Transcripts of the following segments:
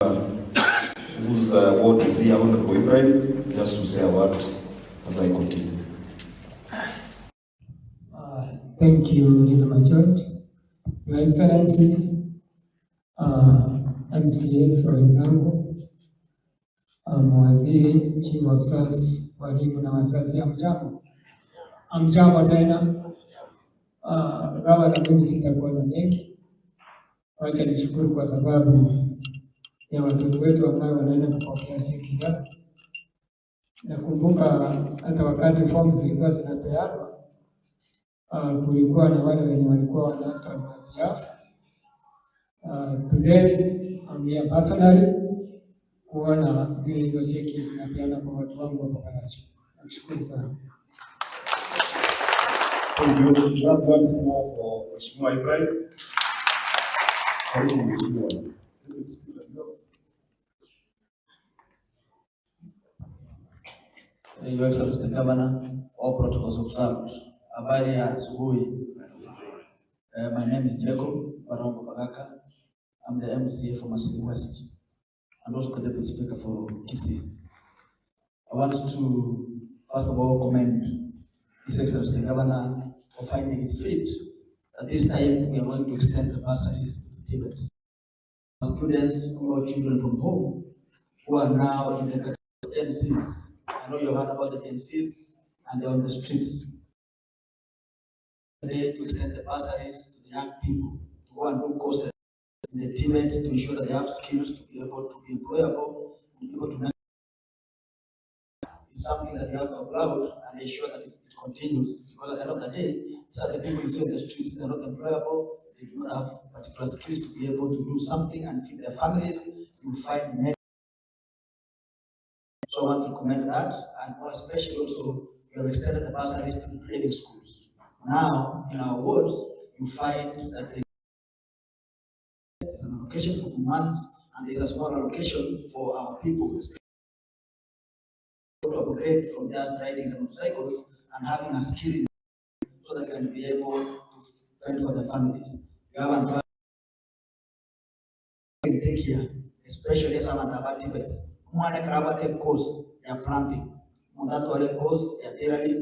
whose word is here, Honorable Ibrahim, just to say a word as I continue. Thank you, Leader Majority. Your Excellency, MCAs for example, mawaziri, chief officers, walimu na wazazi, amjambo tena. Gawa na mimi sitakuwa na mengi, wacha nishukuru kwa sababu ya watoto wetu ambao wanaenda kupokea cheki leo. Nakumbuka hata wakati fomu zilikuwa zinapeanwa, kulikuwa na wale wenye walikuwa wanaitwa on my behalf. Today I'm here personally kuona vile hizo cheki zinapeana kwa watu wangu wa Karachi. Nashukuru sana. Thank you. One more for Mheshimiwa Ibrahim. Karibu Mheshimiwa. Your Excellency the Governor, all protocols observed. Habari ya asubuhi. My name is Jacob Barongo Bagaka. I'm the MCA for Masili West and also the Deputy Speaker for Kisii. I want to first of all commend His Excellency the Governor for finding it fit that this time we are going to extend the bursaries to the Tibet. Students or children from home who are now in the Gen Zs. I know you have heard about the Gen Zs and they're on the streets. Today to extend the bursaries to the young people to go and do courses in the Tibet to ensure that they have skills to be able to be employable and be able to it's something that you have to applaud and ensure that it continues, because at the end of the day, these are the people you see on the streets. They're not employable, they do not have particular skills to be able to do something and feed their families. You find many. So I want to commend that, and more especially also we have extended the bursaries to the driving schools. Now, in our wards, you find that there's an allocation for months and there's a small allocation for our people to upgrade from just riding the motorcycles and having a skill so that they can be able to fend for their families. You have to take care, especially some of the activities. Mwana karaba take course ya plumbing. Munda tole course ya therapy.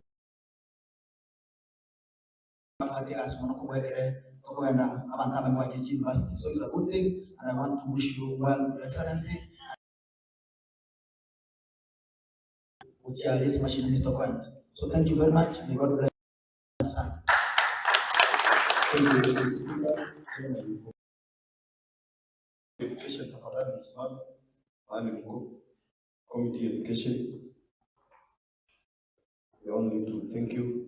University. So it's a good thing, and I want to wish you well, Your Excellency. So thank you very much. May God bless you. Education tafadhali msimame. Pale mko Committee Education. We all need to thank you.